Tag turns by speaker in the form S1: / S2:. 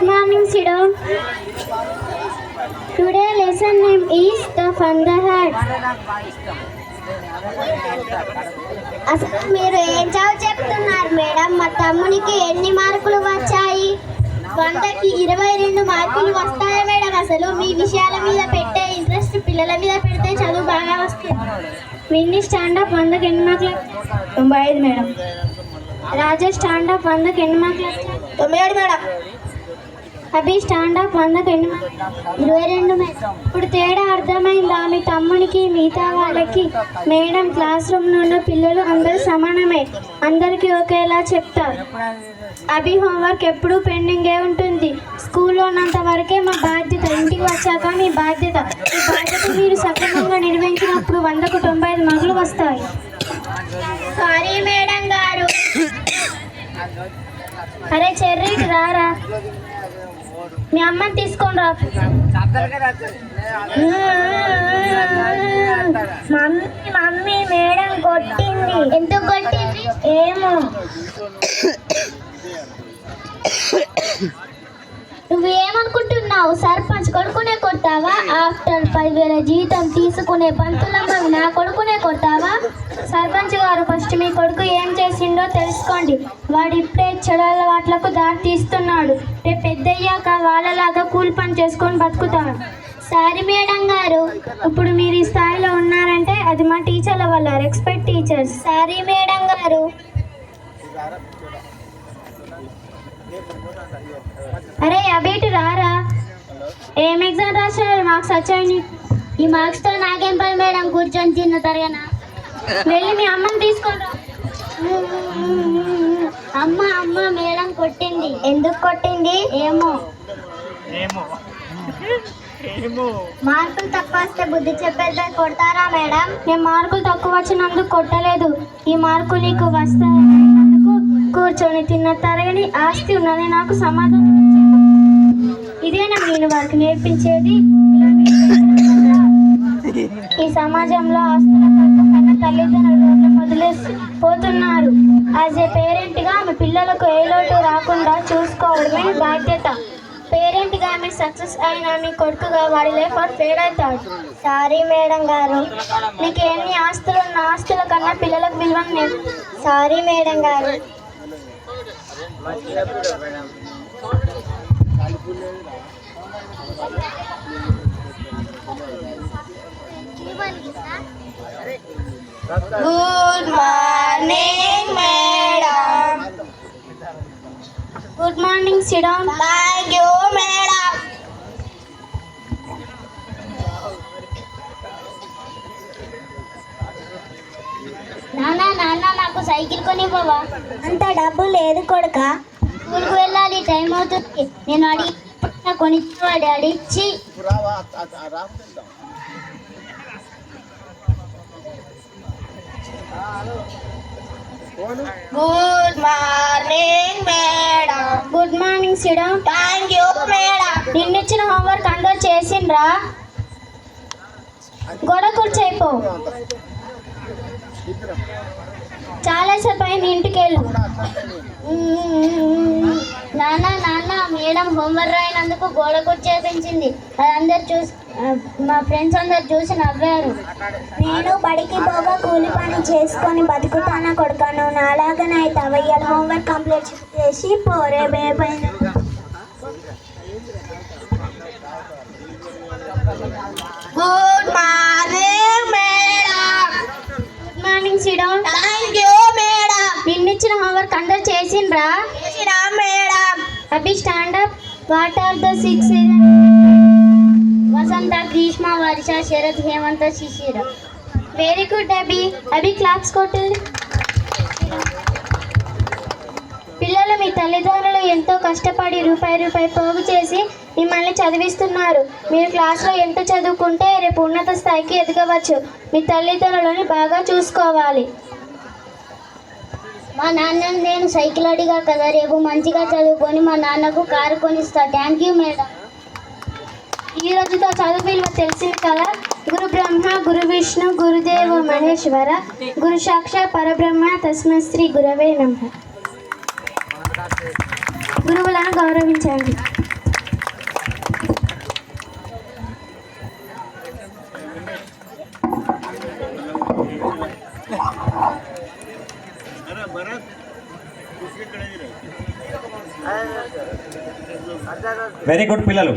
S1: Good morning, Sidon. Today lesson name is the Thunderhead. అసలు మీరు ఏం చెప్తున్నారు మేడం? మా తమ్మునికి ఎన్ని మార్కులు వచ్చాయి? 100కి 22 మార్కులు వస్తాయా మేడం? అసలు మీ విషయాల మీద పెట్టే ఇంట్రెస్ట్ పిల్లల మీద పెడితే చదువు బాగా వస్తుంది. విన్నీ స్టాండప్ 100కి ఎన్ని మార్కులు? 95 మేడం. రాజేష్ స్టాండప్ 100కి ఎన్ని మార్కులు? 97 మేడం. అభి స్టాండప్ 100కి ఎన్ని మార్కులు? 22 మేడం. ఇప్పుడు తేడా అర్థమైందా? మీ తమ్మునికి మిగతా వాళ్ళకి మేడం క్లాస్ రూమ్లో ఉన్న పిల్లలు అందరూ సమానమే, అందరికీ ఒకేలా చెప్తారు. అభి హోంవర్క్ ఎప్పుడూ పెండింగే ఉంటుంది. స్కూల్లో ఉన్నంత వరకే మా బాధ్యత, ఇంటికి వచ్చాక మీ బాధ్యత. ఈ బాధ్యత మీరు సక్రమంగా నిర్వహించినప్పుడు 100కు 95 మార్కులు వస్తాయి. సారీ మేడం గారు. అరే చెర్రీ రారా, మీ అమ్మని తీసుకొని రా. మమ్మీ మేడం కొట్టింది. ఎందుకు కొట్టింది? ఏమో. నువ్వేమనుకుంటున్నావు? సర్పంచ్ కొడుకునే కొట్టావా? ఆఫ్టర్ 10,000 జీతం తీసుకునే పంతులమ్మ నా కొడుకునే కొట్టావా? సర్పంచ్ గారు, ఫస్ట్ మీ కొడుకు ఏం చేసిండో తెలుసుకోండి. వాడు ఇప్పుడే చెడు అలవాట్లకు దారి తీస్తున్నాడు. రేపు పెద్దయ్యాక వాళ్ళలాగా కూలి పని చేసుకొని బతుకుతాడు. సారీ మేడం గారు. ఇప్పుడు మీరు ఈ స్థాయిలో ఉన్నారంటే అది మా టీచర్ల వల్ల. Respect teachers. సారీ మేడం గారు. అరే అబేటు రారా. ఏం ఎగ్జామ్ రాశారు? మార్క్స్ వచ్చాయి. ఈ మార్క్స్తో నాకేం పని మేడం? కూర్చొని తిన్న తరగనా. వెళ్ళి మీ అమ్మని తీసుకోరా. అమ్మ మేడం కొట్టింది. ఎందుకు కొట్టింది? ఏమో. మార్కులు తక్కువ వస్తే బుద్ధి చెప్పేది కొడతారా మేడం? నేను మార్కులు తక్కువ వచ్చినందుకు కొట్టలేదు. ఈ మార్కులు నీకు వస్తాయన్నందుకు కూర్చొని తిన్న తరగని ఆస్తి ఉన్నది నాకు సమాధానం. ఇదేనా నేను వారికి నేర్పించేది? ఈ సమాజంలో ఆస్తుల కన్నా తల్లిదండ్రులు వదిలేసి పోతున్నారు. యాజ్ ఏ పేరెంట్గా మీ పిల్లలకు ఏ లోటు రాకుండా చూసుకోవడమే బాధ్యత. పేరెంట్గా మీరు సక్సెస్ అయినా మీ కొడుకుగా వాడి లైఫ్ ఫెయిల్ అవుతాడు. సారీ మేడం గారు. మీకు ఎన్ని ఆస్తులు ఉన్న ఆస్తుల కన్నా పిల్లలకు విలువని. సారీ మేడం గారు. Good morning madam. Good morning sit down. Thank you madam. నాన్న నాకు సైకిల్ కొనివ్వవా? అంత డబ్బు లేదు కొడుక. స్కూల్కి వెళ్ళాలి, టైం అవుతుంది. నేను అడిగి కొనిచ్చి డాడీ ఇచ్చి. Good morning madam. Good morning sit down. Thank you madam. నిన్నిచ్చిన హోంవర్క్ అందరూ చేసిండ్రా? గొడవ కూర్చోయిపో. చాలా సేపు అయింది, ఇంటికి వెళ్ళు. నాన్న మేడం హోంవర్క్ రాయినందుకు గోడ కూర్చేపించింది. అది అందరు చూసి మా ఫ్రెండ్స్ అందరు చూసి నవ్వారు. నేను బడికి పోగా కూలి పని చేసుకొని బతుకుతానా కొడుకాను? నాలాగానే అయితే అవయ్యాలి. హోంవర్క్ కంప్లీట్ చేసి పోరే బేపైన. Good morning madam. Good morning sit down. Thank you madam. నిన్నిచ్చిన హోంవర్క్ అందరు చేసిండ్రా? Madam. Abhi stand up. What are the 6 seasons? వసంత, గ్రీష్మ, వర్ష, శరత్, హేమంత, శిశిర. వెరీ గుడ్ అభి క్లాప్స్ కొట్టింది. పిల్లలు, మీ తల్లిదండ్రులు ఎంతో కష్టపడి రూపాయి పోగు చేసి మిమ్మల్ని చదివిస్తున్నారు. మీరు క్లాస్లో ఎంత చదువుకుంటే రేపు ఉన్నత స్థాయికి ఎదగవచ్చు. మీ తల్లిదండ్రులని బాగా చూసుకోవాలి. మా నాన్న నేను సైకిల్ అడిగా కదా, రేపు మంచిగా చదువుకొని మా నాన్నకు కారు కొనిస్తా. Thank you madam. ఈ రోజుతో చదువు విలువ తెలిసింది కదా. గురు బ్రహ్మ, గురు విష్ణు, గురుదేవ మహేశ్వర, గురు సాక్షాత్ పరబ్రహ్మ, తస్మై శ్రీ గురవే నమః. గురువులను గౌరవించండి.
S2: వెరీ గుడ్ పిల్లలు.